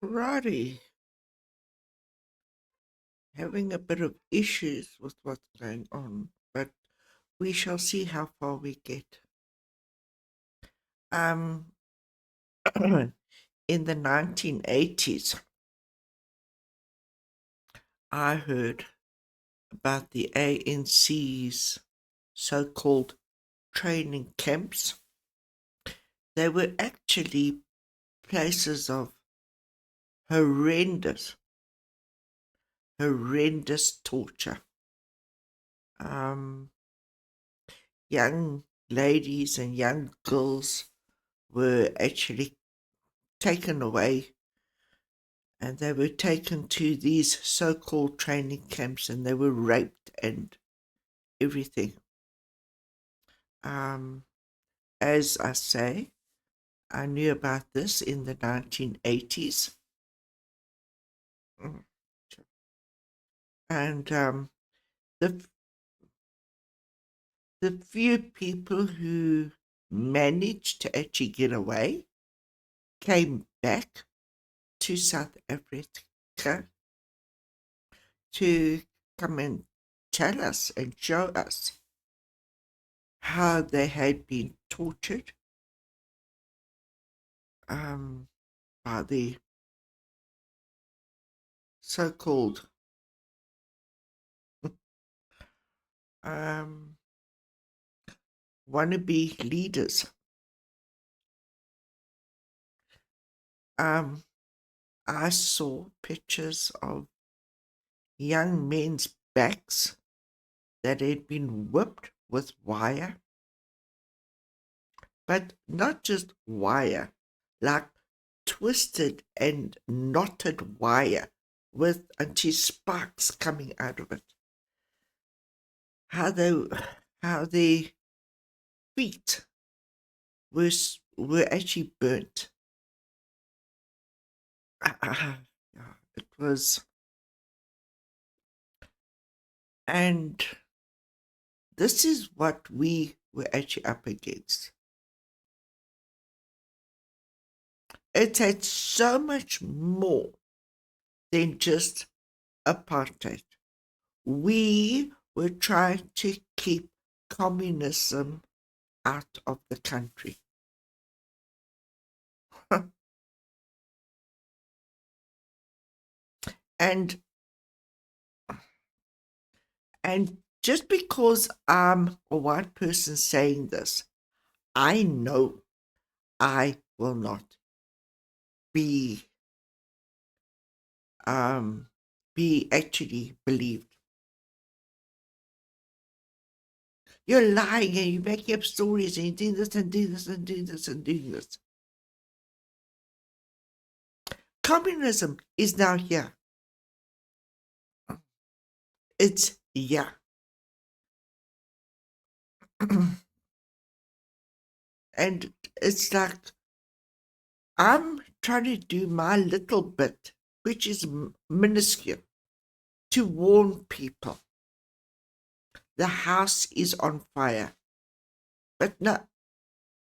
Righty, having a bit of issues with what's going on, but we shall see how far we get. Um, in the 1980s, I heard about the ANC's so-called training camps. They were actually places of horrendous, horrendous torture. Um, young ladies and young girls were actually taken away and they were taken to these so-called training camps and they were raped and everything. Um, as I say, I knew about this in the 1980s. Mm. And the, the few people who managed to actually get away came back to South Africa to come and tell us and show us how they had been tortured um, by the so-called um, wannabe leaders. Um, I saw pictures of young men's backs that had been whipped with wire, but not just wire, like twisted and knotted wire with until sparks coming out of it. How they, how the feet were were actually burnt. Yeah, it was, and this is what we were actually up against. It had so much more than just apartheid. We were trying to keep communism out of the country. and and just because I'm a white person saying this, I know I will not be um be actually believed. You're lying and you're making up stories and you're doing this and doing this and doing this and doing this. Communism is now here. It's here. And it's like I'm trying to do my little bit, which is minuscule, to warn people the house is on fire. But no,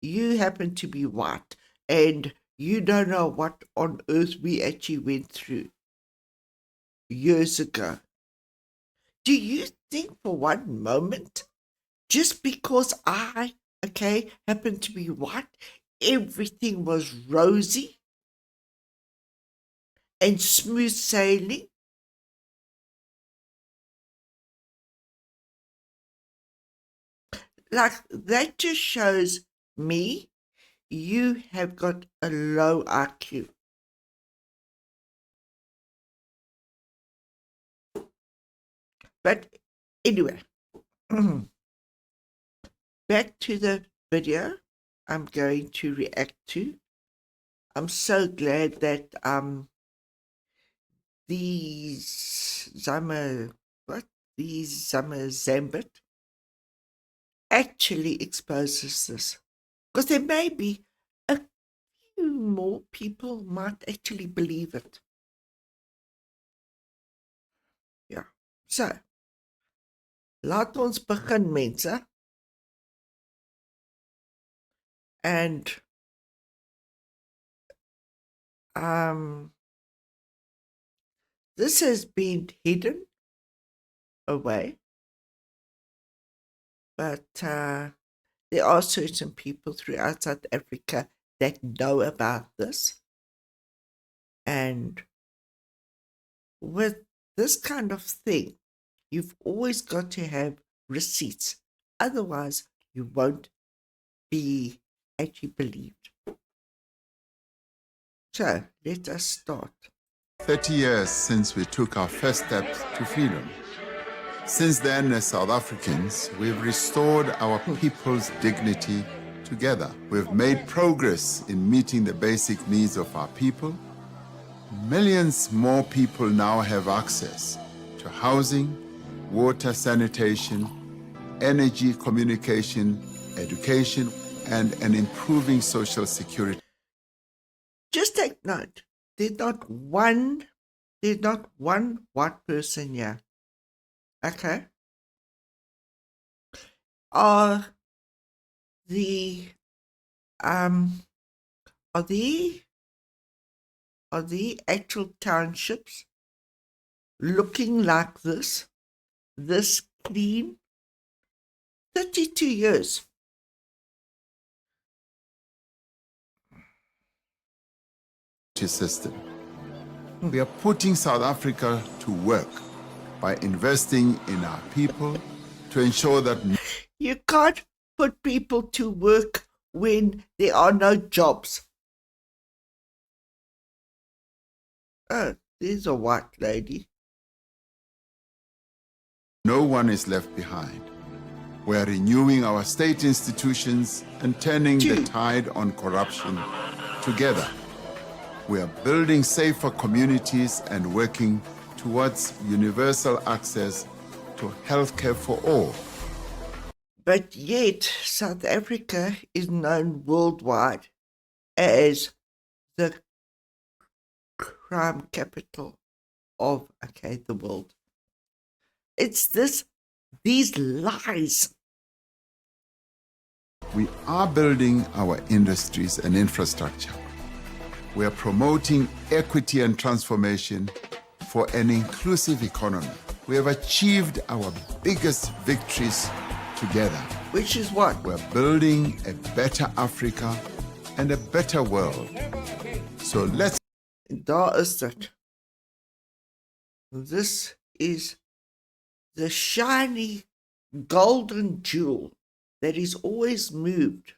you happen to be white and you don't know what on earth we actually went through years ago. Do you think for one moment, just because I, okay, happen to be white, everything was rosy and smooth sailing? Like, that just shows me you have got a low IQ. But anyway, back to the video I'm going to react to. I'm so glad that these Zama what these Zama Zambit actually exposes this. Because there may be a few more people might actually believe it. Ja. So, laat ons begin mense. And this has been hidden away, but there are certain people throughout South Africa that know about this. And with this kind of thing, you've always got to have receipts. Otherwise, you won't be actually believed. So, let us start. 30 years since we took our first steps to freedom. Since then, as South Africans, we've restored our people's dignity together. We've made progress in meeting the basic needs of our people. Millions more people now have access to housing, water, sanitation, energy, communication, education, and an improving social security. Just take note, there's not one white person here. Okay? Are the actual townships looking like this clean? 32 years. System. We are putting South Africa to work by investing in our people to ensure that you can't put people to work when there are no jobs. Oh, there's a white lady. No one is left behind. We are renewing our state institutions and turning the tide on corruption together. We are building safer communities and working towards universal access to healthcare for all. But yet, South Africa is known worldwide as the crime capital of, the world. It's these lies. We are building our industries and infrastructure. We are promoting equity and transformation for an inclusive economy. We have achieved our biggest victories together. Which is what? We're building a better Africa and a better world. So let's... Daar is dit. This is the shiny golden jewel that is always moved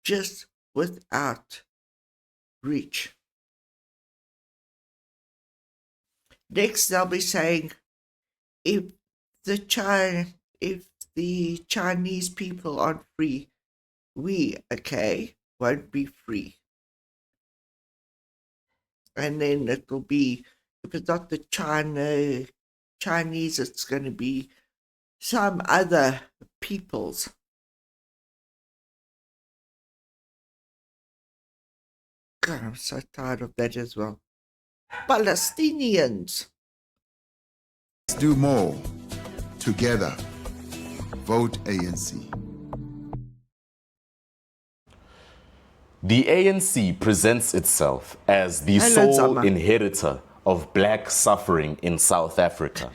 just without reach. Next, they'll be saying, if the Chinese people aren't free, we, won't be free. And then it will be, if it's not the Chinese, it's going to be some other peoples. God, I'm so tired of that as well. Palestinians. Let's do more. Together. Vote ANC. The ANC presents itself as the sole inheritor of black suffering in South Africa.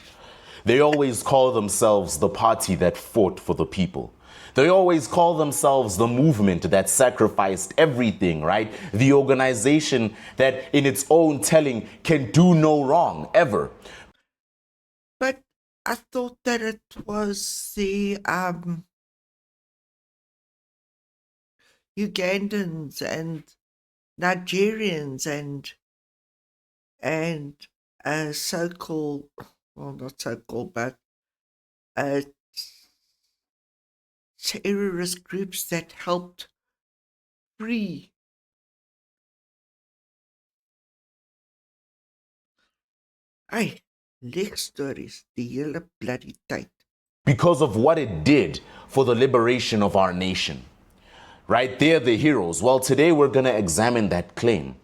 They always call themselves the party that fought for the people. They always call themselves the movement that sacrificed everything, right? The organization that in its own telling can do no wrong, ever. But I thought that it was the Ugandans and Nigerians and so-called, well, not so-called, but terrorist groups that helped free Lex stories, the hele bloody tyd. Because of what it did for the liberation of our nation. Right? They're the heroes. Well, today we're going to examine that claim.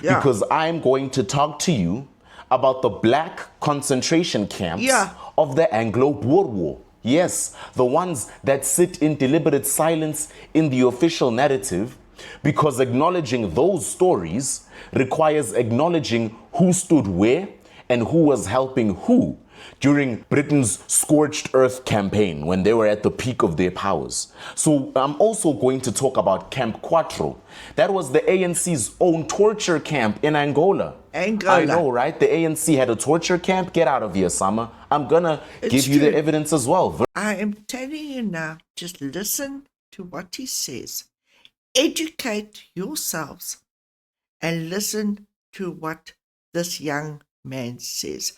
Yeah. Because I'm going to talk to you about the black concentration camps of the Anglo-Boer War. Yes, the ones that sit in deliberate silence in the official narrative, because acknowledging those stories requires acknowledging who stood where and who was helping who during Britain's Scorched Earth campaign when they were at the peak of their powers. So I'm also going to talk about Camp Quatro. That was the ANC's own torture camp in Angola. I know, right? The ANC had a torture camp. Get out of here, Sama. I'm gonna give you the evidence as well. I am telling you now, just listen to what he says. Educate yourselves and listen to what this young man says.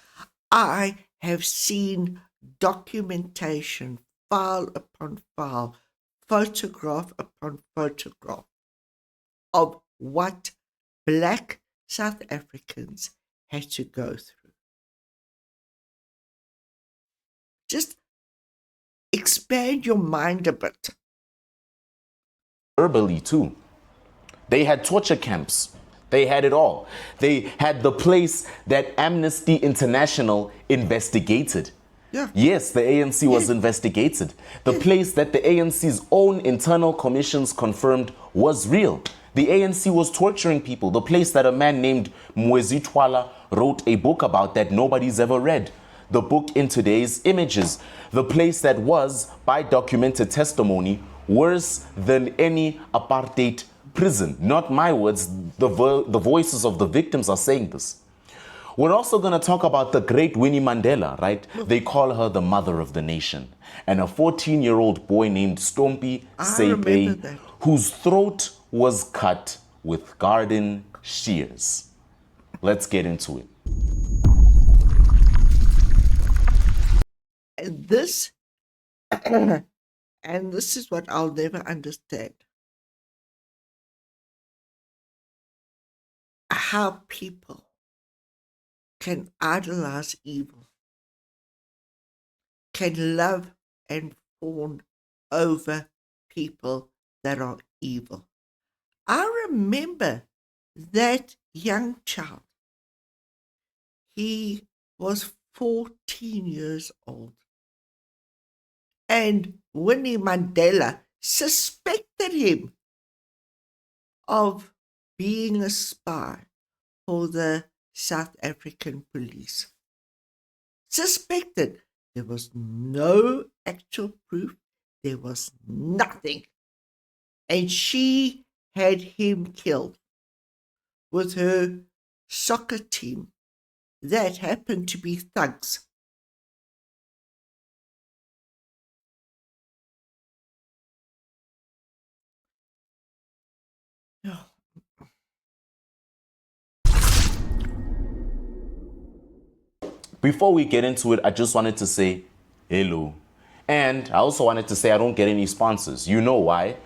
I have seen documentation, file upon file, photograph upon photograph of what black South Africans had to go through. Just expand your mind a bit. Verbally too. They had torture camps. They had it all. They had the place that Amnesty International investigated. Yeah. Yes, the ANC was investigated. The place that the ANC's own internal commissions confirmed was real. The ANC was torturing people. The place that a man named Mwezi Twala wrote a book about that nobody's ever read. The book In Today's Images. The place that was, by documented testimony, worse than any apartheid prison. Not my words, the voices of the victims are saying this. We're also going to talk about the great Winnie Mandela, right? They call her the mother of the nation. And a 14-year-old boy named Stompie Seipei, whose throat was cut with garden shears. Let's get into it. And this, and this is what I'll never understand. How people can idolize evil, can love and fawn over people that are evil. I remember that young child. He was 14 years old. And Winnie Mandela suspected him of being a spy for the South African police. Suspected. There was no actual proof. There was nothing. And she had him killed with her soccer team that happened to be thugs. Before we get into it, I just wanted to say hello. And I also wanted to say I don't get any sponsors. You know why?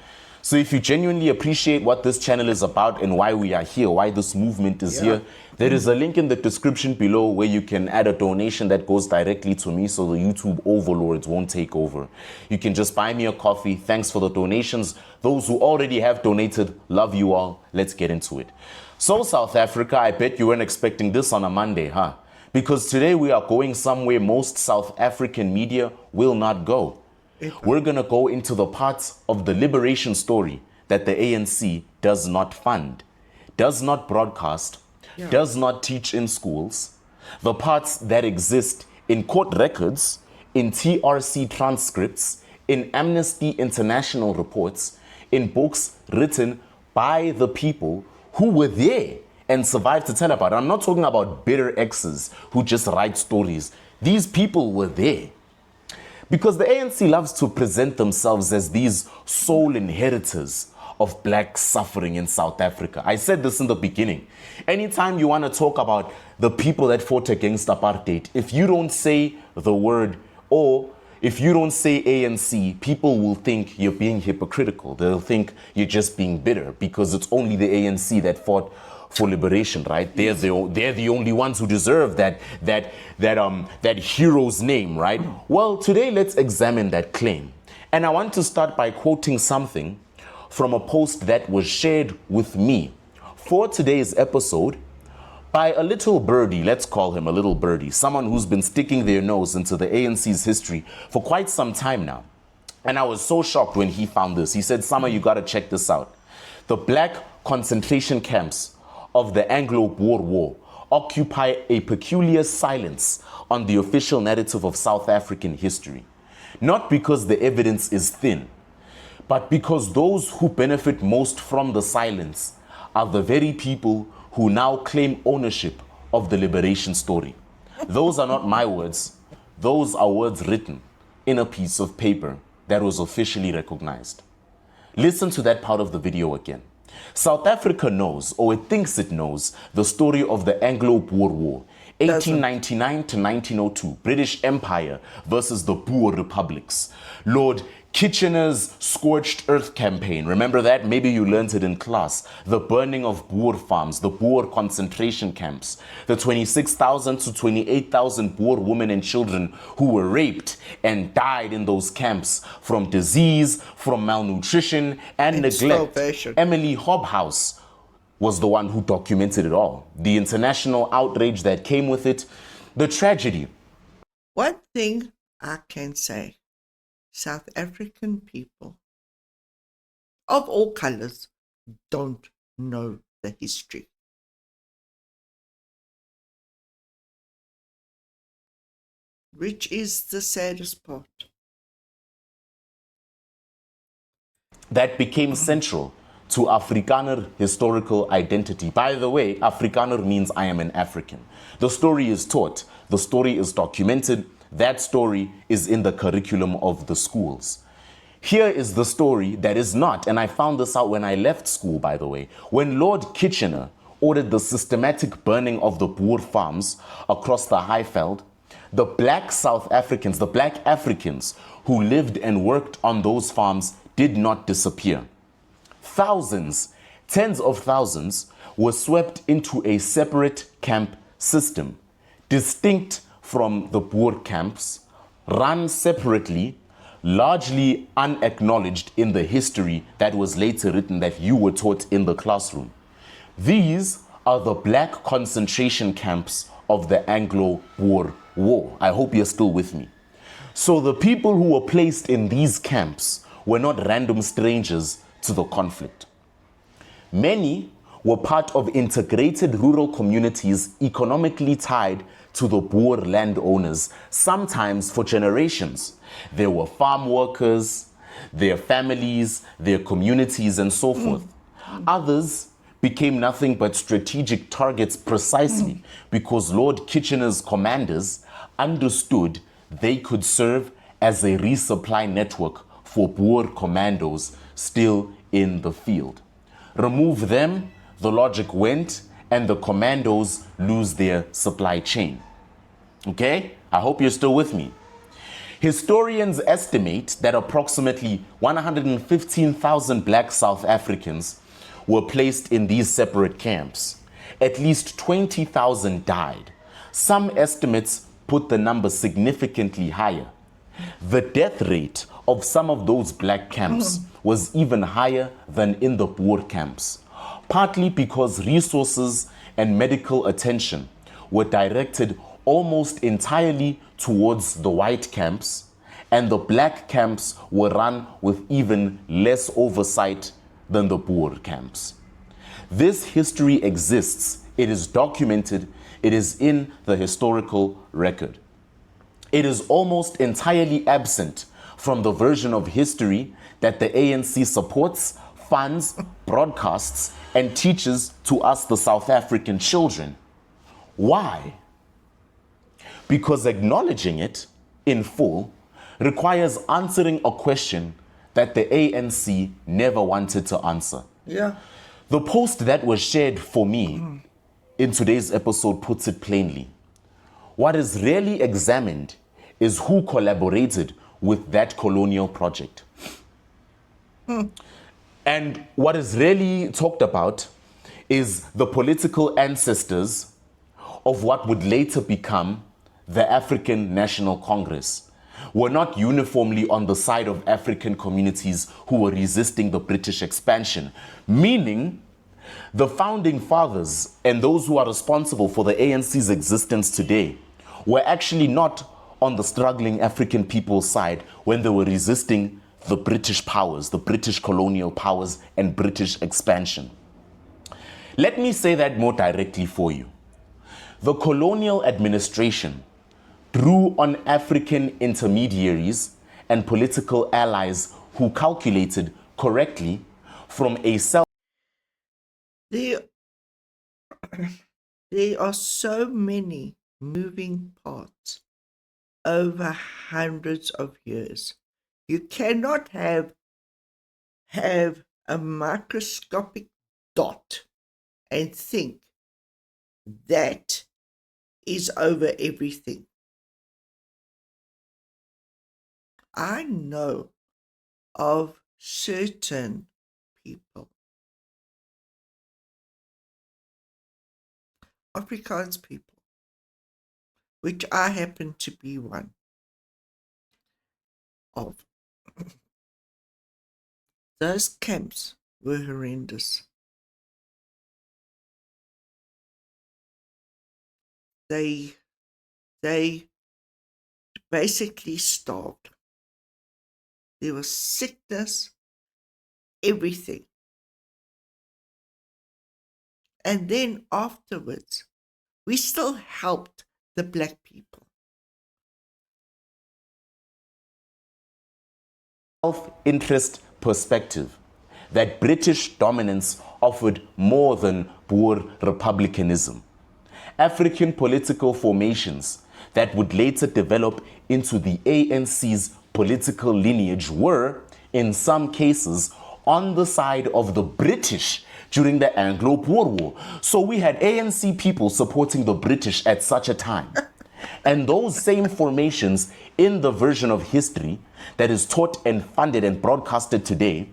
So if you genuinely appreciate what this channel is about and why we are here, why this movement is here, there is a link in the description below where you can add a donation that goes directly to me so the YouTube overlords won't take over. You can just buy me a coffee. Thanks for the donations. Those who already have donated, love you all. Let's get into it. So South Africa, I bet you weren't expecting this on a Monday, huh? Because today we are going somewhere most South African media will not go. We're going to go into the parts of the liberation story that the ANC does not fund, does not broadcast, does not teach in schools, the parts that exist in court records, in TRC transcripts, in Amnesty International reports, in books written by the people who were there and survived to tell about it. I'm not talking about bitter exes who just write stories. These people were there. Because the ANC loves to present themselves as these sole inheritors of black suffering in South Africa. I said this in the beginning. Anytime you want to talk about the people that fought against apartheid, if you don't say the word, or if you don't say ANC, people will think you're being hypocritical. They'll think you're just being bitter because it's only the ANC that fought for liberation, right? They're the only ones who deserve that hero's name, right? Well, today let's examine that claim. And I want to start by quoting something from a post that was shared with me for today's episode by a little birdie, let's call him a little birdie, someone who's been sticking their nose into the ANC's history for quite some time now. And I was so shocked when he found this. He said, Sama, you gotta check this out. The black concentration camps of the Anglo-Boer War occupy a peculiar silence on the official narrative of South African history, not because the evidence is thin, but because those who benefit most from the silence are the very people who now claim ownership of the liberation story. Those are not my words. Those are words written in a piece of paper that was officially recognized. Listen to that part of the video again. South Africa knows, or it thinks it knows, the story of the Anglo-Boer War, 1899 to 1902, British Empire versus the Boer republics. Lord Kitchener's Scorched Earth campaign, remember that? Maybe you learned it in class. The burning of Boer farms, the Boer concentration camps, the 26,000 to 28,000 Boer women and children who were raped and died in those camps from disease, from malnutrition and neglect. Starvation. Emily Hobhouse was the one who documented it all. The international outrage that came with it, the tragedy. One thing I can say, South African people of all colors don't know the history. Which is the saddest part. That became central to Afrikaner historical identity. By the way, Afrikaner means I am an African. The story is taught, the story is documented, that story is in the curriculum of the schools. Here is the story that is not, and I found this out when I left school, by the way. When Lord Kitchener ordered the systematic burning of the Boer farms across the Highveld, the black South Africans, the black Africans who lived and worked on those farms did not disappear. Thousands, tens of thousands, were swept into a separate camp system, distinct from the Boer camps, run separately, largely unacknowledged in the history that was later written that you were taught in the classroom. These are the black concentration camps of the Anglo-Boer War. I hope you're still with me. So the people who were placed in these camps were not random strangers to the conflict. Many were part of integrated rural communities economically tied to the Boer landowners, sometimes for generations. There were farm workers, their families, their communities, and so forth. Others became nothing but strategic targets precisely because Lord Kitchener's commanders understood they could serve as a resupply network for Boer commandos still in the field. Remove them, the logic went, and the commandos lose their supply chain. Okay? I hope you're still with me. Historians estimate that approximately 115,000 black South Africans were placed in these separate camps. At least 20,000 died. Some estimates put the number significantly higher. The death rate of some of those black camps was even higher than in the Boer camps, partly because resources and medical attention were directed almost entirely towards the white camps, and the black camps were run with even less oversight than the Boer camps. This history exists, it is documented, it is in the historical record. It is almost entirely absent from the version of history that the ANC supports, funds, broadcasts, and teaches to us, the South African children. Why? Because acknowledging it in full requires answering a question that the ANC never wanted to answer. Yeah. The post that was shared for me in today's episode puts it plainly. What is rarely examined is who collaborated with that colonial project. And what is rarely talked about is the political ancestors of what would later become the African National Congress. Were not uniformly on the side of African communities who were resisting the British expansion, meaning the founding fathers and those who are responsible for the ANC's existence today were actually not on the struggling African people's side when they were resisting the British powers, the British colonial powers and British expansion. Let me say that more directly for you. The colonial administration drew on African intermediaries and political allies who calculated correctly from a There are so many moving parts over hundreds of years. You cannot have a microscopic dot and think that is over everything. I know of certain people, Afrikaans people, which I happen to be one of. Those camps were horrendous. They basically starved. There was sickness, everything. And then afterwards, we still helped the black people. Self-interest perspective that British dominance offered more than Boer republicanism. African political formations that would later develop into the ANC's political lineage were, in some cases, on the side of the British during the Anglo-Boer War. So we had ANC people supporting the British at such a time. And those same formations in the version of history that is taught and funded and broadcasted today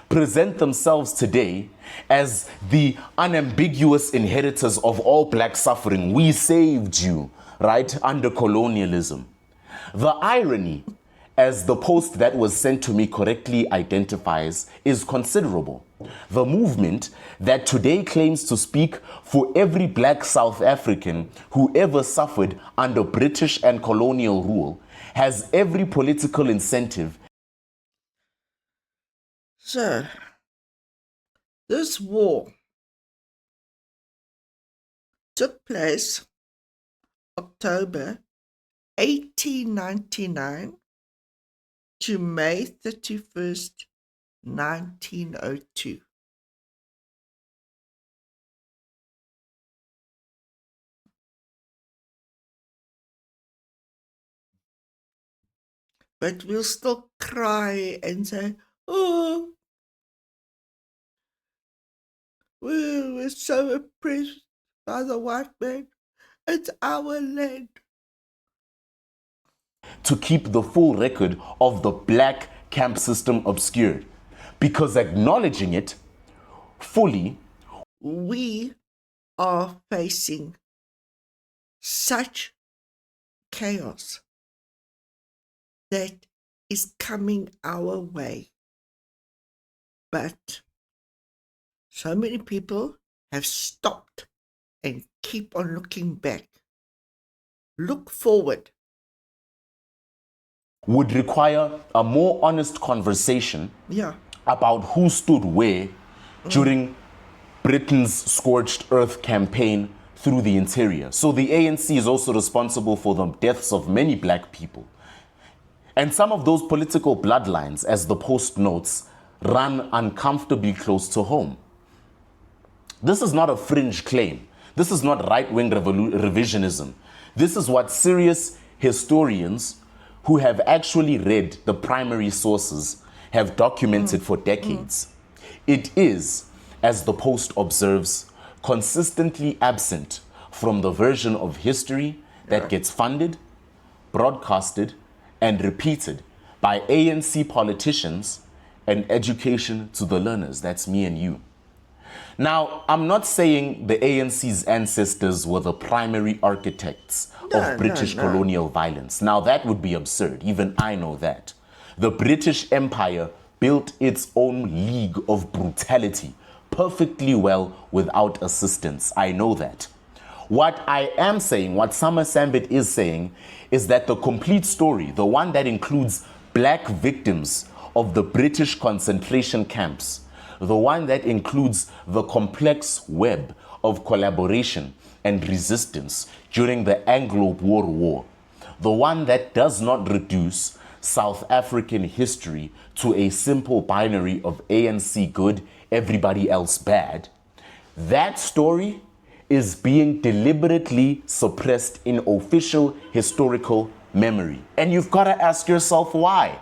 present themselves today as the unambiguous inheritors of all black suffering. We saved you, right, under colonialism. The irony, as the post that was sent to me correctly identifies, is considerable. The movement that today claims to speak for every black South African who ever suffered under British and colonial rule has every political incentive. So, this war took place October 1899 to May 31st, 1902. But we'll still cry and say, oh, we were so oppressed by the white man. It's our land. To keep the full record of the black camp system obscured. Because acknowledging it fully, we are facing such chaos that is coming our way. But so many people have stopped and keep on looking back. Look forward. Would require a more honest conversation about who stood where during Britain's scorched earth campaign through the interior. So the ANC is also responsible for the deaths of many black people. And some of those political bloodlines, as the Post notes, run uncomfortably close to home. This is not a fringe claim. This is not right-wing revisionism. This is what serious historians who have actually read the primary sources have documented for decades. It is, as the Post observes, consistently absent from the version of history that gets funded, broadcasted, and repeated by ANC politicians and education to the learners. That's me and you. Now, I'm not saying the ANC's ancestors were the primary architects of British colonial violence. Now, that would be absurd. Even I know that. The British Empire built its own league of brutality perfectly well without assistance. I know that. What I am saying, what Summer Sambit is saying, is that the complete story, the one that includes black victims of the British concentration camps, the one that includes the complex web of collaboration and resistance during the Anglo-Boer War, the one that does not reduce South African history to a simple binary of ANC good, everybody else bad, that story is being deliberately suppressed in official historical memory. And you've got to ask yourself why.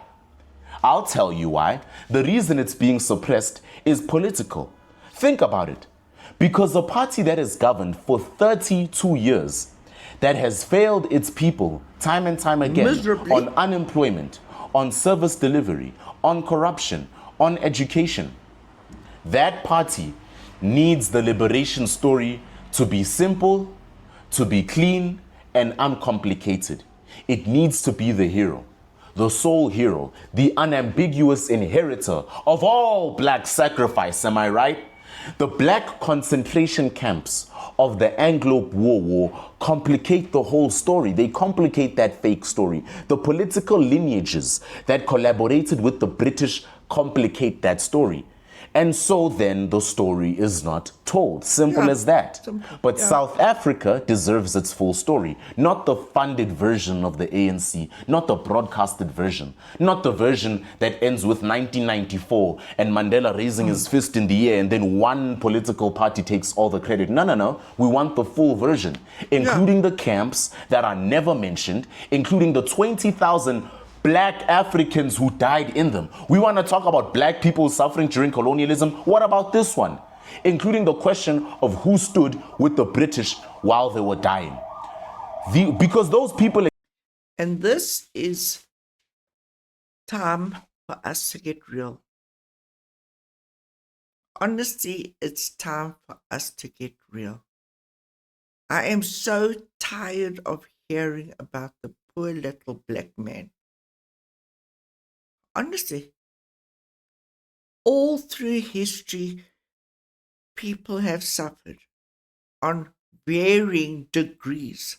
I'll tell you why. The reason it's being suppressed is political. Think about it. Because a party that has governed for 32 years, that has failed its people time and time again Miserably. on unemployment, on service delivery, on corruption, on education, that party needs the liberation story to be simple, to be clean, and uncomplicated. It needs to be the hero, the sole hero, the unambiguous inheritor of all black sacrifice, am I right? The black concentration camps of the Anglo-Boer War complicate the whole story. They complicate that fake story. The political lineages that collaborated with the British complicate that story. And so then the story is not told. Simple as that. But South Africa deserves its full story. Not the funded version of the ANC, not the broadcasted version, not the version that ends with 1994 and Mandela raising his fist in the air and then one political party takes all the credit. No. We want the full version, including the camps that are never mentioned, including the 20,000 black Africans who died in them. We want to talk about black people suffering during colonialism. What about this one? Including the question of who stood with the British while they were dying. Because those people... And this is time for us to get real. Honestly, it's time for us to get real. I am so tired of hearing about the poor little black man. Honestly, all through history, people have suffered on varying degrees.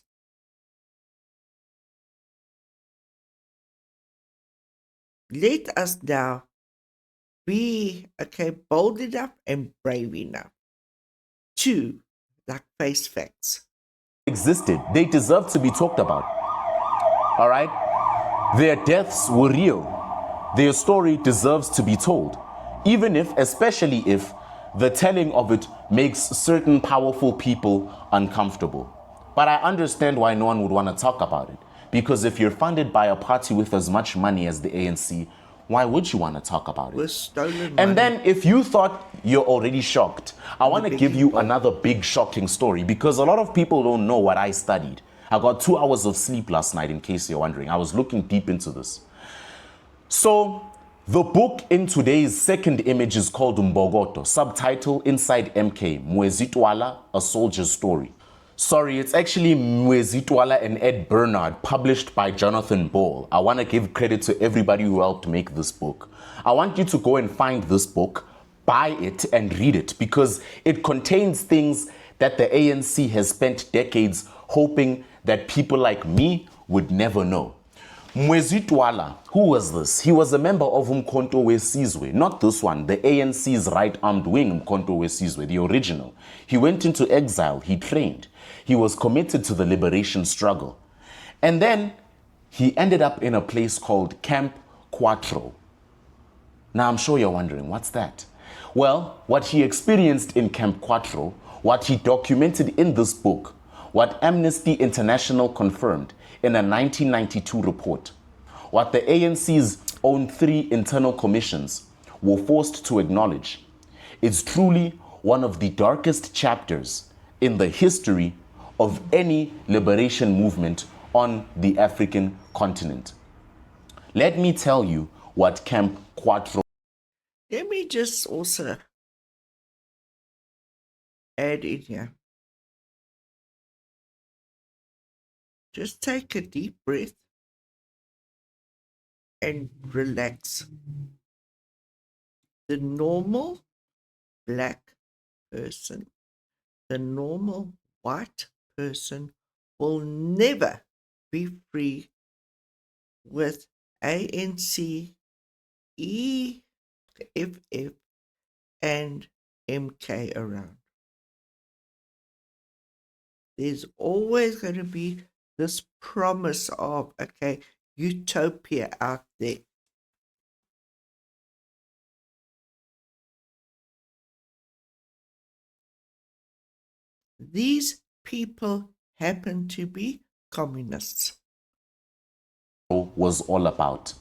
Let us now be bold enough and brave enough to face facts. existed. They deserve to be talked about. All right? Their deaths were real. Their story deserves to be told, even if, especially if, the telling of it makes certain powerful people uncomfortable. But I understand why no one would want to talk about it. Because if you're funded by a party with as much money as the ANC, why would you want to talk about it? With stolen money. And then if you thought you're already shocked, I want to give you another big shocking story, because a lot of people don't know what I studied. I got 2 hours of sleep last night, in case you're wondering. I was looking deep into this. So the book in today's second image is called Mbokodo, subtitle Inside MK, Mwezitwala, A Soldier's Story. Sorry, it's actually Mwezitwala and Ed Bernard, published by Jonathan Ball. I want to give credit to everybody who helped make this book. I want you to go and find this book, buy it and read it, because it contains things that the ANC has spent decades hoping that people like me would never know. Mwezitwala, who was this? He was a member of Umkhonto weSizwe, not this one, the ANC's right-armed wing, Umkhonto weSizwe, the original. He went into exile, he trained, he was committed to the liberation struggle. And then he ended up in a place called Camp Quatro. Now I'm sure you're wondering, what's that? Well, what he experienced in Camp Quatro, what he documented in this book, what Amnesty International confirmed in a 1992 report, what the ANC's own 3 internal commissions were forced to acknowledge, is truly one of the darkest chapters in the history of any liberation movement on the African continent. Let me tell you what Camp Quatro... Let me just also add in here. Just take a deep breath and relax. The normal black person, the normal white person will never be free with ANC, EFF, and MK around. there's always going to be this promise of, okay, utopia out there. These people happen to be communists. Was all about.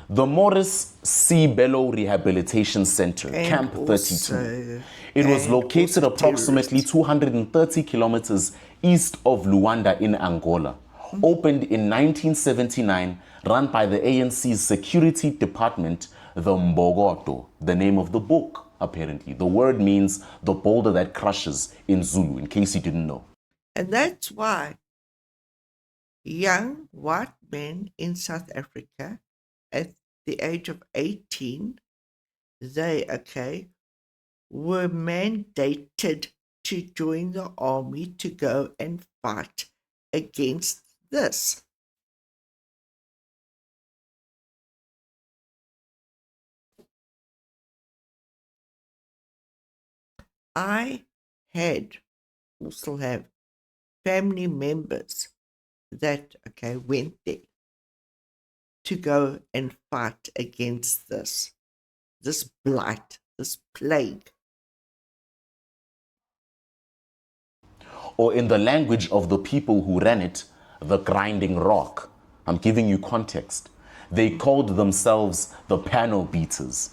The Morris C. Bello Rehabilitation Center, Camp 32. It was located approximately 230 kilometers east of Luanda in Angola. Opened in 1979, run by the ANC's security department, the Mbogoto, the name of the book, apparently. The word means the boulder that crushes in Zulu, in case you didn't know. And that's why young white men in South Africa at the age of 18, they, were mandated to join the army to go and fight against this. I had, or still have, family members that, went there to go and fight against this blight, this plague. Or in the language of the people who ran it, the grinding rock. I'm giving you context. They called themselves the panel beaters.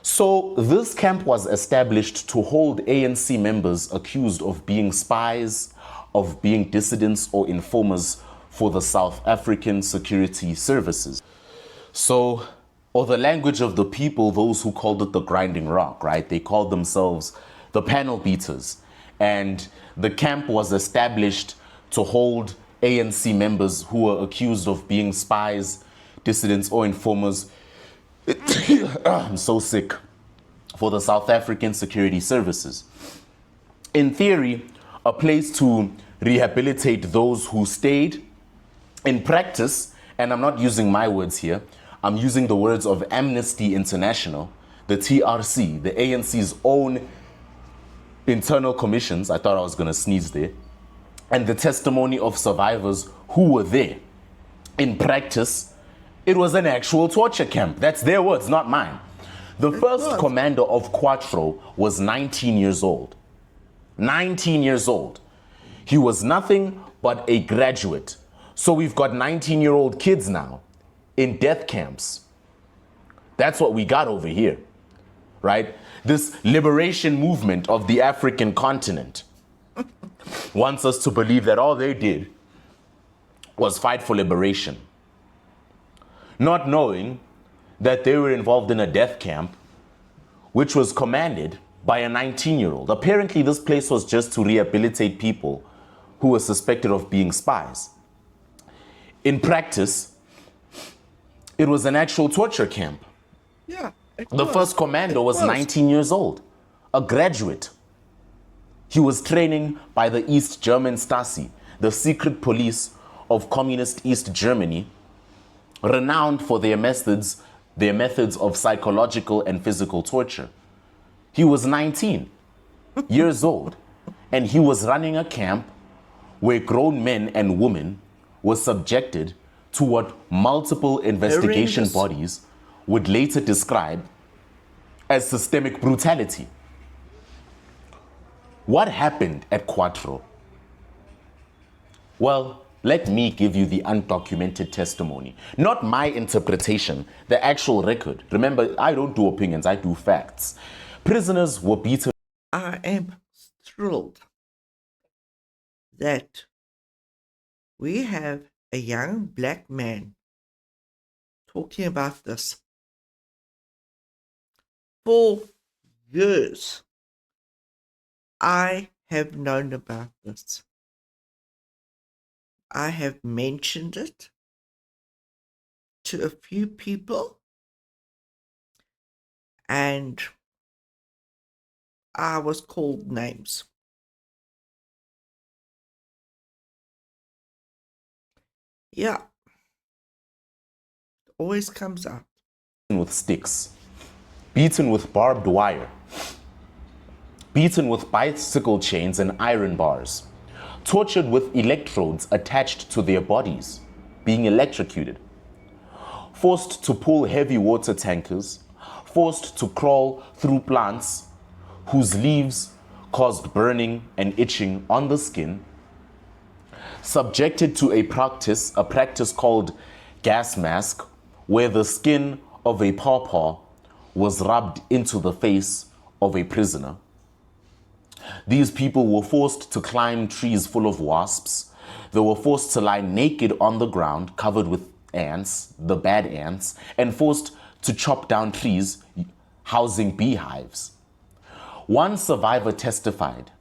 So this camp was established to hold ANC members accused of being spies, of being dissidents or informers for the South African security services. So, or the language of the people, those who called it the grinding rock, right? They called themselves the panel beaters. And the camp was established to hold ANC members who were accused of being spies, dissidents, or informers. I'm so sick. For the South African security services. In theory, a place to rehabilitate those who stayed. In practice, and I'm not using my words here, I'm using the words of Amnesty International, the TRC, the ANC's own internal commissions. I thought I was going to sneeze there. And the testimony of survivors who were there. In practice, it was an actual torture camp. That's their words, not mine. The first commander of Quattro was 19 years old. 19 years old. He was nothing but a graduate. So we've got 19-year-old kids now in death camps. That's what we got over here, right? This liberation movement of the African continent wants us to believe that all they did was fight for liberation, not knowing that they were involved in a death camp, which was commanded by a 19-year-old. Apparently, this place was just to rehabilitate people who were suspected of being spies. In practice, it was an actual torture camp. Yeah. The first commander was 19 years old, a graduate. He was training by the East German Stasi, the secret police of communist East Germany, renowned for their methods of psychological and physical torture. He was 19 years old, and he was running a camp where grown men and women were subjected to what multiple investigation bodies would later describe as systemic brutality. What happened at Quattro? Well, let me give you the undocumented testimony. Not my interpretation, the actual record. Remember, I don't do opinions, I do facts. Prisoners were beaten. I am thrilled that we have a young black man talking about this. For years, I have known about this. I have mentioned it to a few people, and I was called names. Yeah. It always comes out. With sticks, beaten with barbed wire, beaten with bicycle chains and iron bars, tortured with electrodes attached to their bodies, being electrocuted, forced to pull heavy water tankers, forced to crawl through plants whose leaves caused burning and itching on the skin, subjected to a practice called gas mask, where the skin of a pawpaw was rubbed into the face of a prisoner. These people were forced to climb trees full of wasps. They were forced to lie naked on the ground, covered with ants, the bad ants, and forced to chop down trees housing beehives. One survivor testified,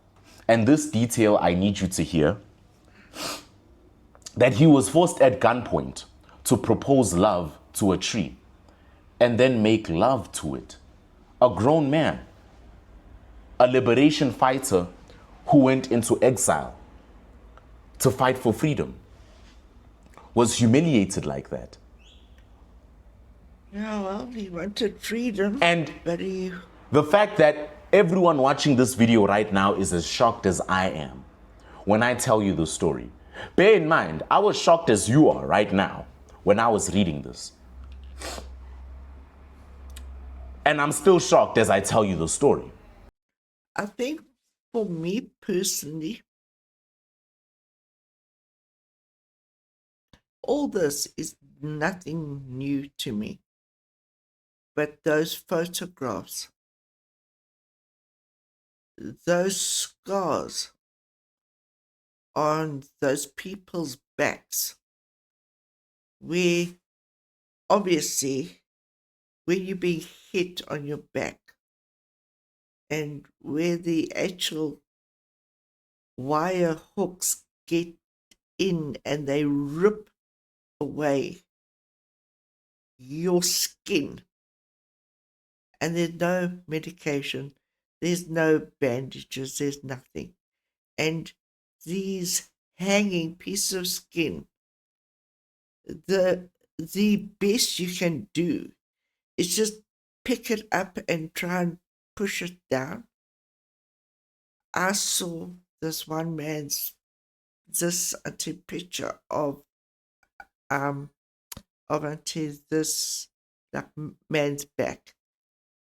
and this detail I need you to hear, that he was forced at gunpoint to propose love to a tree and then make love to it. A grown man, a liberation fighter who went into exile to fight for freedom, was humiliated like that. Yeah, well, he wanted freedom. And but he... the fact that everyone watching this video right now is as shocked as I am when I tell you the story. Bear in mind, I was shocked as you are right now when I was reading this. And I'm still shocked as I tell you the story. I think for me personally, all this is nothing new to me. But those photographs, those scars on those people's backs, where obviously when you're being hit on your back and where the actual wire hooks get in and they rip away your skin, and there's no medication, there's no bandages, there's nothing. And these hanging pieces of skin, the best you can do is just pick it up and try and push it down. I saw this one man's picture of until this like man's back.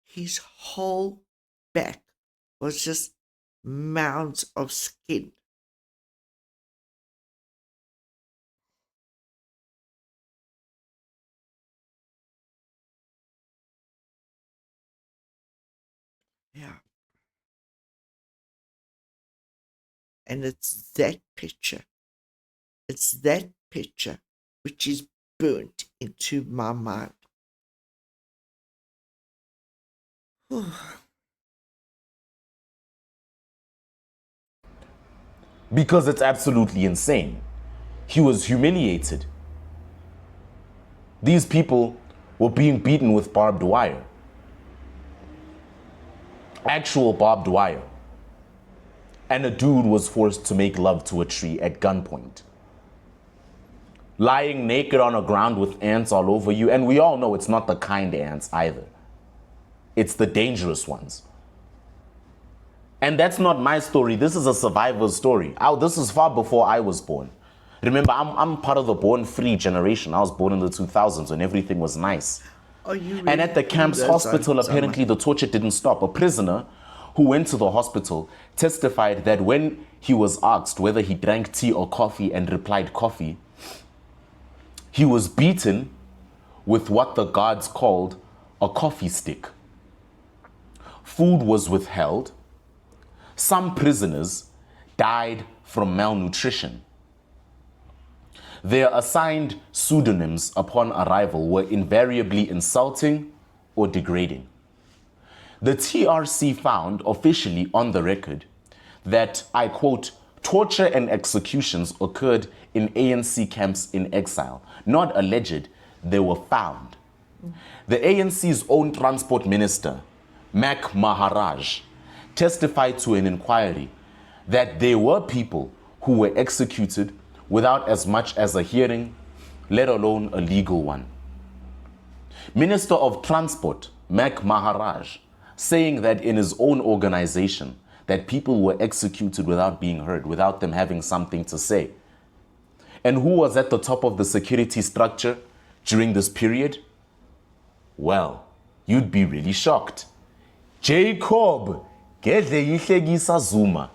His whole back was just mounds of skin. Yeah. And it's that picture which is burnt into my mind. Because it's absolutely insane. He was humiliated. These people were being beaten with barbed wire. Actual barbed wire. And a dude was forced to make love to a tree at gunpoint. Lying naked on a ground with ants all over you, and we all know it's not the kind ants either. It's the dangerous ones. And that's not my story. This is a survivor's story. This is far before I was born. Remember, I'm part of the born-free generation. I was born in the 2000s when everything was nice. And at the camp's hospital, apparently the torture didn't stop. A prisoner who went to the hospital testified that when he was asked whether he drank tea or coffee and replied coffee, he was beaten with what the guards called a coffee stick. Food was withheld. Some prisoners died from malnutrition. Their assigned pseudonyms upon arrival were invariably insulting or degrading. The TRC found officially on the record that, I quote, torture and executions occurred in ANC camps in exile. Not alleged, they were found. The ANC's own transport minister, Mac Maharaj, testified to an inquiry that there were people who were executed without as much as a hearing, let alone a legal one. Minister of Transport, Mac Maharaj, saying that in his own organization, that people were executed without being heard, without them having something to say. And who was at the top of the security structure during this period? Well, you'd be really shocked. Jacob Gedleyihlekisa Zuma.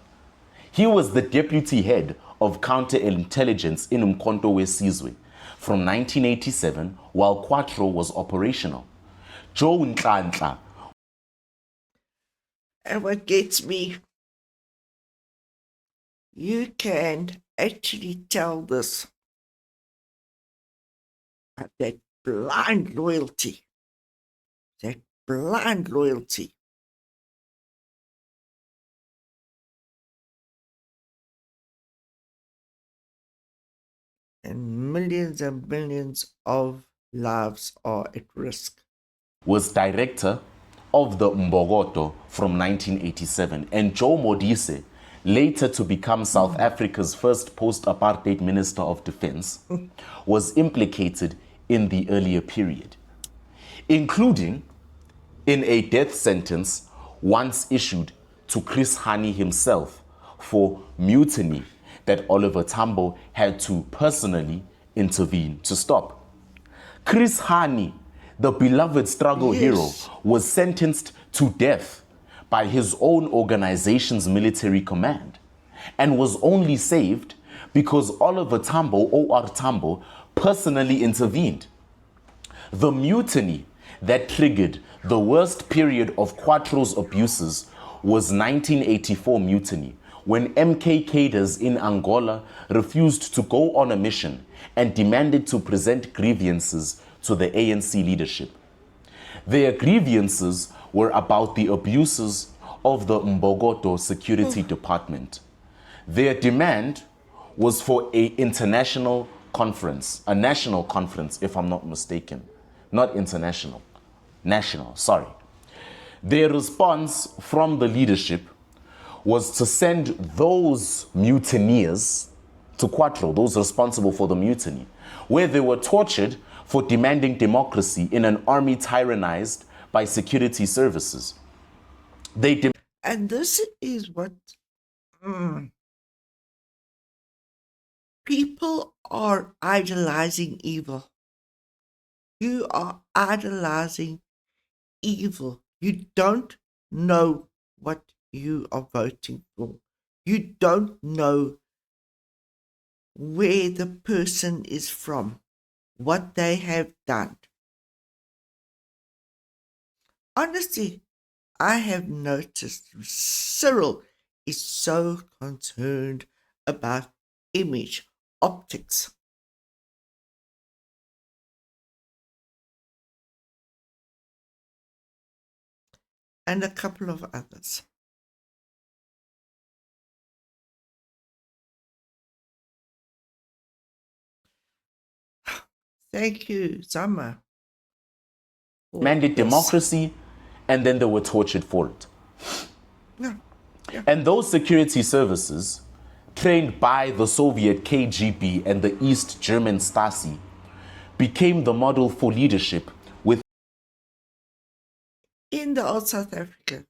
He was the deputy head of counterintelligence in Umkhonto weSizwe from 1987 while Quattro was operational. Joe Nhlanhla. And what gets me, you can actually tell this, but that blind loyalty, and millions of lives are at risk. Was director of the Mbokodo from 1987, and Joe Modise, later to become South Africa's first post-apartheid Minister of Defense, was implicated in the earlier period, including in a death sentence once issued to Chris Hani himself for mutiny that Oliver Tambo had to personally intervene to stop. Chris Hani, the beloved struggle hero, was sentenced to death by his own organization's military command and was only saved because Oliver Tambo, O.R. Tambo, personally intervened. The mutiny that triggered the worst period of Quattro's abuses was 1984 mutiny, when MK cadres in Angola refused to go on a mission and demanded to present grievances to the ANC leadership. Their grievances were about the abuses of the Mbokodo Security Department. Their demand was for an international conference, a national conference, if I'm not mistaken. Not international, national, sorry. Their response from the leadership was to send those mutineers to Quattro, those responsible for the mutiny, where they were tortured for demanding democracy in an army tyrannized by security services. And this is what people are idolizing evil. You are idolizing evil. You don't know what you are voting for. You don't know where the person is from, what they have done. Honestly, I have noticed Cyril is so concerned about image, optics. And a couple of others. Thank you, Zama. Demanded democracy, and then they were tortured for it. Yeah. And those security services, trained by the Soviet KGB and the East German Stasi, became the model for leadership in the old South Africa.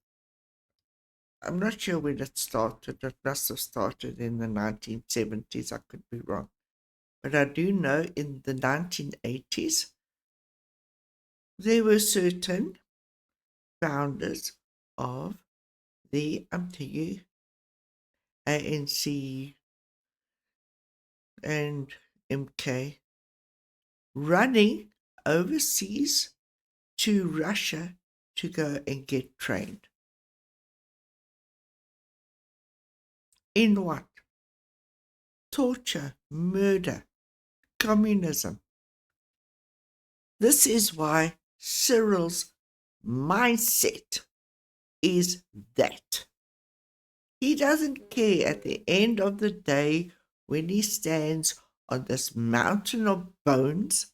I'm not sure when it started. It must have started in the 1970s. I could be wrong. But I do know in the 1980s, there were certain founders of the MTU, ANC, and MK running overseas to Russia to go and get trained. In what? Torture, murder, communism. This is why Cyril's mindset is that. He doesn't care at the end of the day when he stands on this mountain of bones.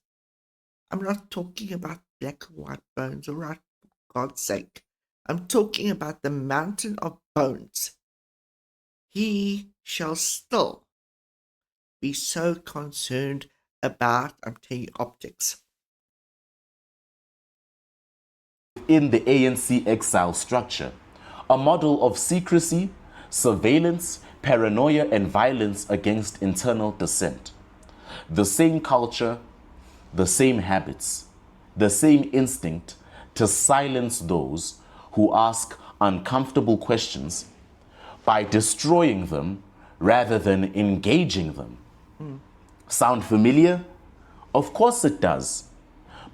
I'm not talking about black and white bones, all right, for God's sake. I'm talking about the mountain of bones. He shall still be so concerned about, I'm telling you, optics. In the ANC exile structure, a model of secrecy, surveillance, paranoia, and violence against internal dissent. The same culture, the same habits, the same instinct to silence those who ask uncomfortable questions by destroying them rather than engaging them. Sound familiar? Of course it does.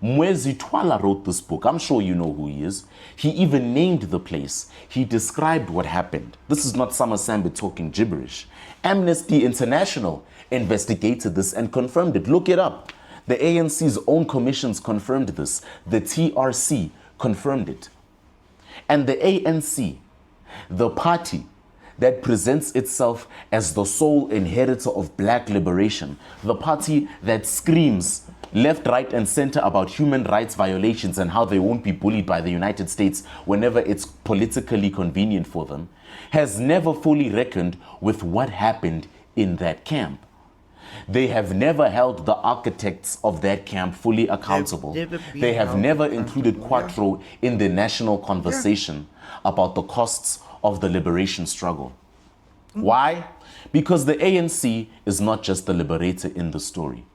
Mwezi Twala wrote this book. I'm sure you know who he is. He even named the place. He described what happened. This is not Summer Sambit talking gibberish. Amnesty International investigated this and confirmed it. Look it up. The ANC's own commissions confirmed this. The TRC confirmed it. And the ANC, the party that presents itself as the sole inheritor of black liberation, the party that screams left, right, and center about human rights violations and how they won't be bullied by the United States whenever it's politically convenient for them, has never fully reckoned with what happened in that camp. They have never held the architects of that camp fully accountable. They have never included Quattro in the national conversation about the costs of the liberation struggle. Why? Because the ANC is not just the liberator in the story.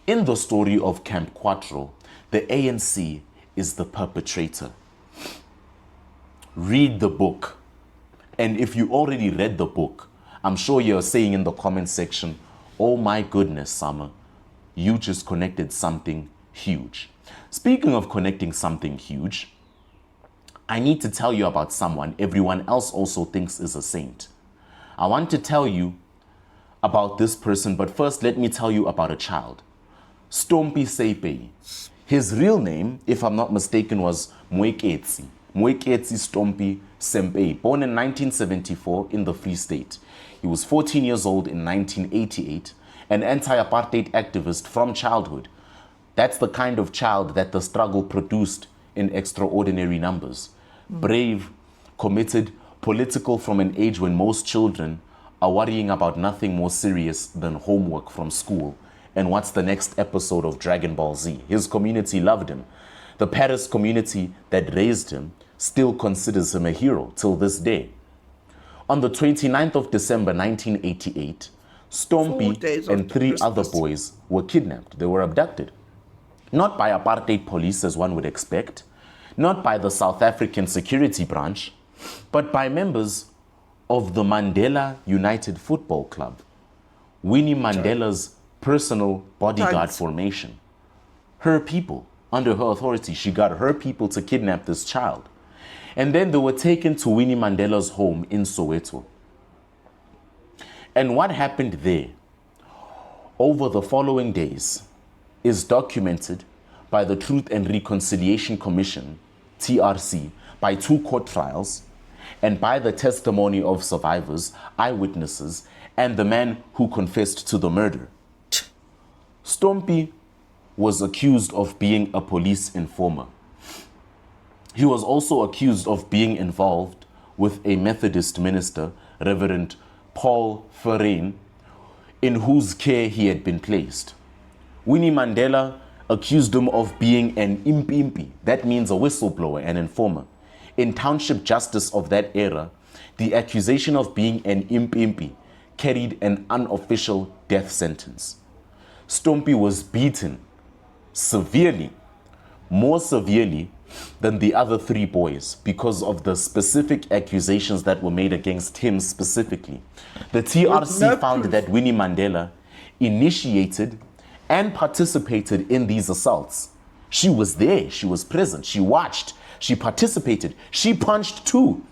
In the story of Camp Quattro, the ANC is the perpetrator. Read the book. And if you already read the book, I'm sure you're saying in the comment section, oh my goodness, Summer, you just connected something huge. Speaking of connecting something huge, I need to tell you about someone everyone else also thinks is a saint. I want to tell you about this person, but first let me tell you about a child. Stompie Seipei. His real name, if I'm not mistaken, was Mweketsi Stompie Sempei, born in 1974 in the Free State. He was 14 years old in 1988, an anti-apartheid activist from childhood. That's the kind of child that the struggle produced in extraordinary numbers. Brave, committed, political from an age when most children are worrying about nothing more serious than homework from school and what's the next episode of Dragon Ball Z. His community loved him. The Paris community that raised him still considers him a hero till this day. On the 29th of December 1988, Stompie and three other boys were kidnapped. They were abducted. Not by apartheid police as one would expect, not by the South African security branch, but by members of the Mandela United Football Club, Winnie Mandela's personal bodyguard formation. Her people, under her authority, she got her people to kidnap this child. And then they were taken to Winnie Mandela's home in Soweto. And what happened there over the following days is documented by the Truth and Reconciliation Commission, TRC, by 2 court trials, and by the testimony of survivors, eyewitnesses, and the man who confessed to the murder. Stompie was accused of being a police informer. He was also accused of being involved with a Methodist minister, Reverend Paul Verheyen, in whose care he had been placed. Winnie Mandela accused him of being an impimpi, that means a whistleblower, an informer. In township justice of that era, the accusation of being an impimpi carried an unofficial death sentence. Stompie was beaten severely, more severely than the other 3 boys because of the specific accusations that were made against him specifically. The TRC found that Winnie Mandela initiated and participated in these assaults. She was there, she was present, she watched, she participated, she punched too.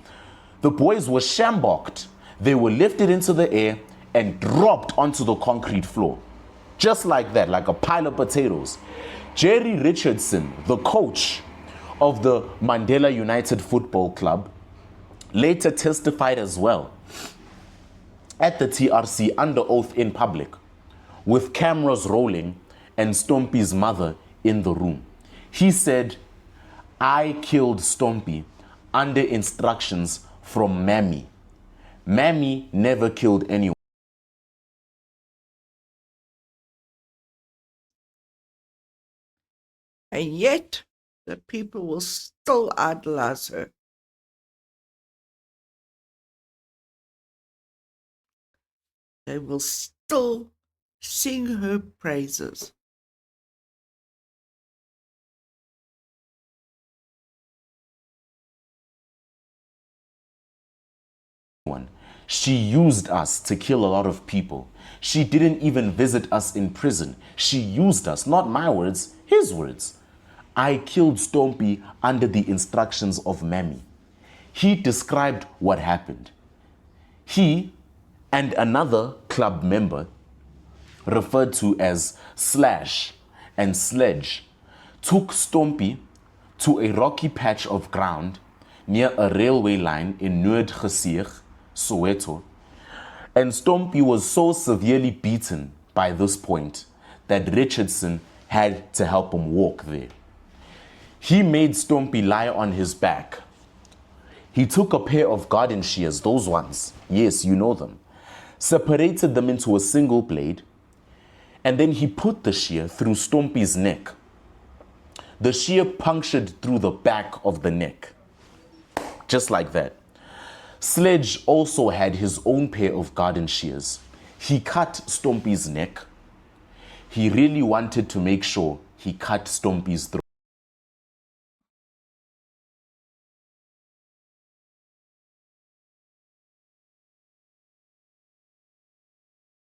The boys were shamboked. They were lifted into the air and dropped onto the concrete floor. Just like that, like a pile of potatoes. Jerry Richardson, the coach of the Mandela United Football Club, later testified as well at the TRC under oath in public, with cameras rolling and Stompie's mother in the room. He said, I killed Stompie under instructions from Mammy. Mammy never killed anyone. And yet, the people will still idolize her. they will still sing her praises. She used us to kill a lot of people. She didn't even visit us in prison. She used us, not my words, his words. I killed Stompie under the instructions of Mammy. He described what happened. He and another club member, referred to as Slash and Sledge, took Stompie to a rocky patch of ground near a railway line in Noordgezicht, Soweto, and Stompie was so severely beaten by this point that Richardson had to help him walk there. He made Stompie lie on his back. He took a pair of garden shears, those ones, yes, you know them, separated them into a single blade, and then he put the shear through Stompie's neck. The shear punctured through the back of the neck, just like that. Sledge also had his own pair of garden shears. He cut Stompie's neck. He really wanted to make sure he cut Stompie's throat.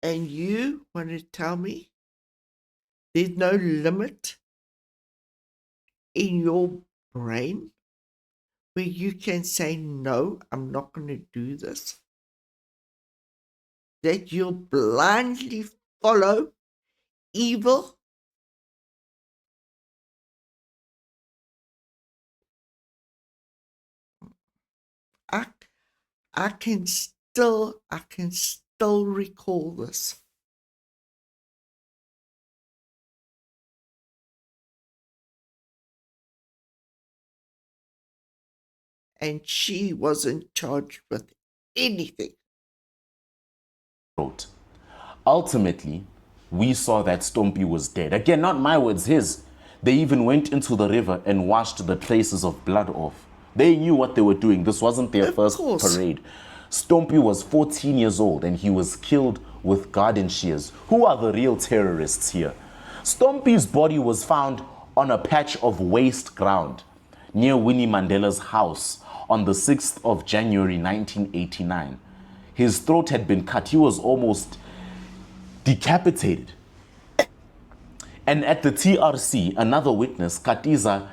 And you want to tell me there's no limit in your brain where you can say, no, I'm not going to do this? That you'll blindly follow evil? I can still recall this. And she wasn't charged with anything. Ultimately, we saw that Stompie was dead. Again, not my words, his. They even went into the river and washed the traces of blood off. They knew what they were doing. This wasn't their first parade. Stompie was 14 years old and he was killed with garden shears. Who are the real terrorists here? Stompie's body was found on a patch of waste ground near Winnie Mandela's house on the 6th of January 1989. His throat had been cut. He was almost decapitated. And at the TRC, another witness, Katiza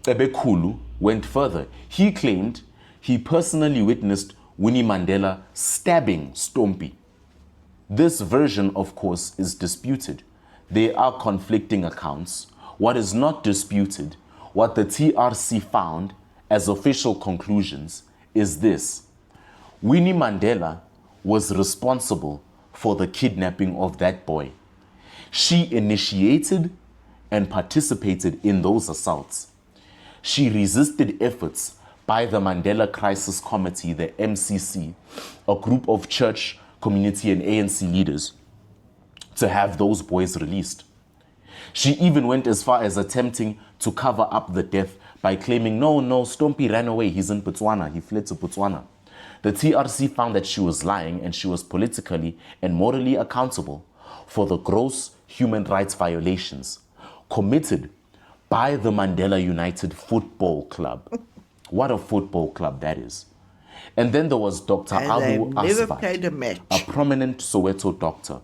Ebekulu, went further. He claimed he personally witnessed Winnie Mandela stabbing Stompie. This version, of course, is disputed. There are conflicting accounts. What is not disputed, what the TRC found as official conclusions, is this. Winnie Mandela was responsible for the kidnapping of that boy. She initiated and participated in those assaults. She resisted efforts by the Mandela Crisis Committee, the MCC, a group of church, community, and ANC leaders, to have those boys released. She even went as far as attempting to cover up the death by claiming, no, Stompie ran away, he's in Botswana, he fled to Botswana. The TRC found that she was lying and she was politically and morally accountable for the gross human rights violations committed by the Mandela United Football Club. What a football club that is. And then there was Dr. Abu Asvat, a prominent Soweto doctor.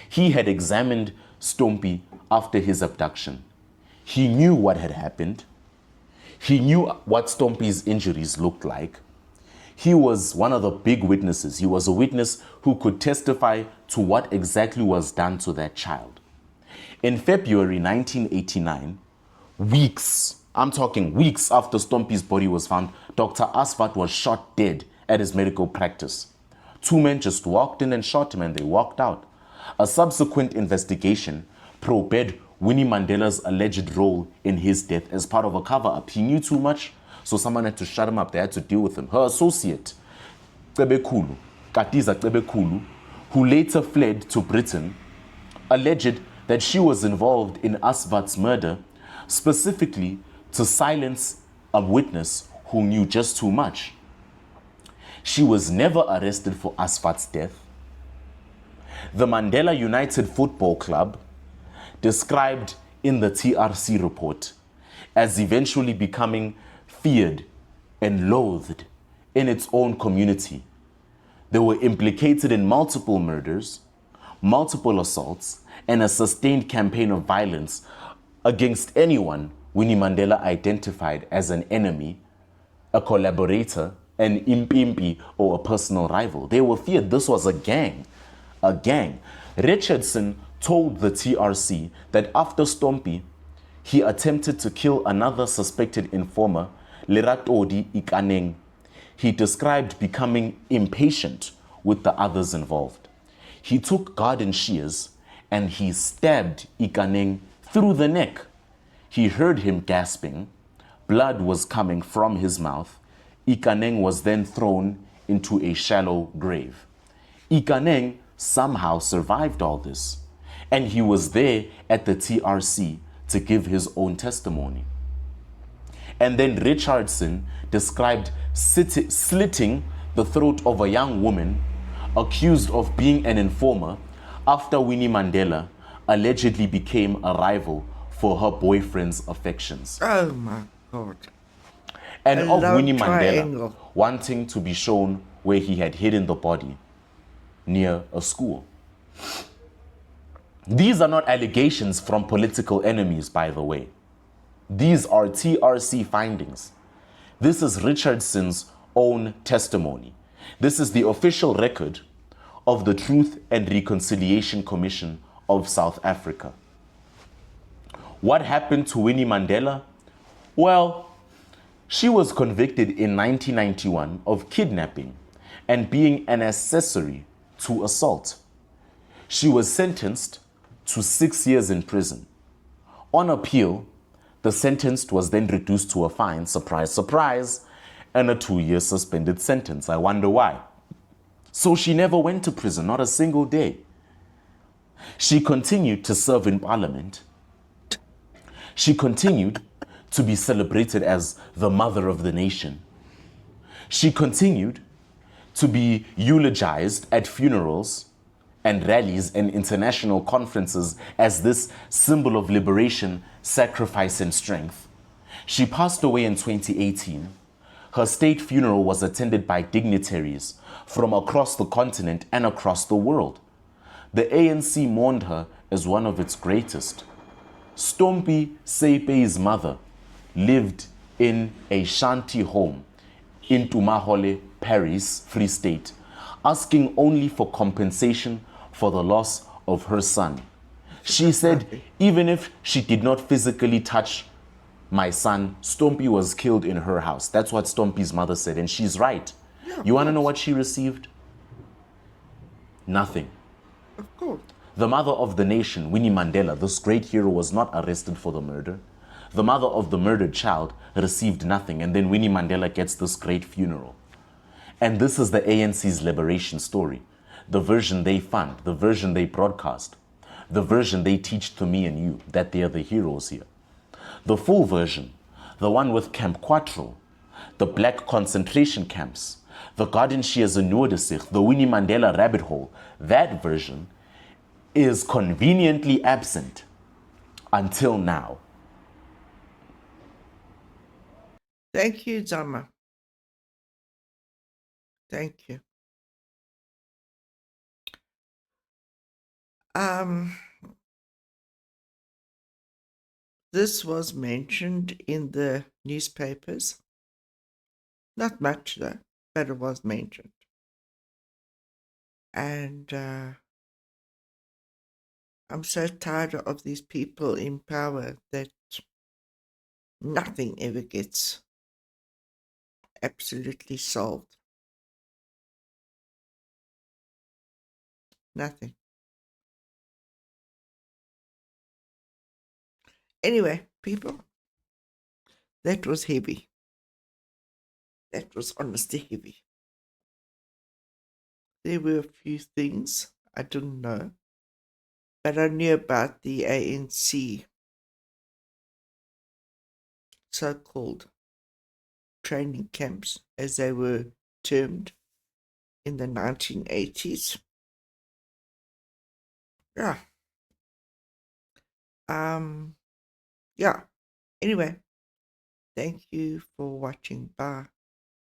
He had examined Stompie after his abduction. He knew what had happened. He knew what Stompie's injuries looked like. He was one of the big witnesses. He was a witness who could testify to what exactly was done to that child. In February 1989, I'm talking weeks after Stompie's body was found, Dr. Asvat was shot dead at his medical practice. Two men just walked in and shot him and they walked out. A subsequent investigation probed Winnie Mandela's alleged role in his death as part of a cover-up. He knew too much, so someone had to shut him up. They had to deal with him. Her associate, Katiza Cebekulu, who later fled to Britain, alleged that she was involved in Asvat's murder, specifically to silence a witness who knew just too much. She was never arrested for Asvat's death. The Mandela United Football Club, described in the TRC report as eventually becoming feared and loathed in its own community. They were implicated in multiple murders, multiple assaults, and a sustained campaign of violence against anyone Winnie Mandela identified as an enemy, a collaborator, an impimpi, or a personal rival. They were feared. This was a gang. A gang. Richardson told the TRC that after Stompie, he attempted to kill another suspected informer, Leratodi Ikaneng. He described becoming impatient with the others involved. He took garden shears and he stabbed Ikaneng through the neck. He heard him gasping. Blood was coming from his mouth. Ikaneng was then thrown into a shallow grave. Ikaneng somehow survived all this, and he was there at the TRC to give his own testimony. And then Richardson described slitting the throat of a young woman accused of being an informer after Winnie Mandela allegedly became a rival for her boyfriend's affections. Oh my God. And A of love Winnie Mandela triangle. wanting to be shown where he had hidden the body near a school. These are not allegations from political enemies, by the way. These are TRC findings. This is Richardson's own testimony. This is the official record of the Truth and Reconciliation Commission of South Africa. What happened to Winnie Mandela? Well, she was convicted in 1991 of kidnapping and being an accessory to assault. She was sentenced to 6 years in prison. On appeal, the sentence was then reduced to a fine, surprise, surprise, and a 2-year suspended sentence. I wonder why. So she never went to prison, not a single day. She continued to serve in parliament. She continued to be celebrated as the mother of the nation. She continued to be eulogized at funerals and rallies and international conferences as this symbol of liberation, sacrifice, and strength. She passed away in 2018. Her state funeral was attended by dignitaries from across the continent and across the world. The ANC mourned her as one of its greatest. Stompie Seipei's mother lived in a shanty home in Tumahole, Paris, Free State, asking only for compensation for the loss of her son. She said, even if she did not physically touch my son, Stompie was killed in her house. That's what Stompie's mother said, and she's right. Yeah, You want to know what she received? Nothing. Of course. The mother of the nation, Winnie Mandela, this great hero, was not arrested for the murder. The mother of the murdered child received nothing, and then Winnie Mandela gets this great funeral. And this is the ANC's liberation story. The version they fund, the version they broadcast, the version they teach to me and you, that they are the heroes here. The full version, the one with Camp Quattro, the black concentration camps, the garden shears in Noorderzig, the Winnie Mandela rabbit hole, that version is conveniently absent until now. Thank you, Zama. Thank you. This was mentioned in the newspapers. Not much though, but it was mentioned. And I'm so tired of these people in power that nothing ever gets absolutely solved. Nothing. Anyway, people, that was heavy. That was honestly heavy. There were a few things I didn't know, but I knew about the ANC so-called training camps, as they were termed in the 1980s. Yeah. Yeah. Anyway, thank you for watching. Bye.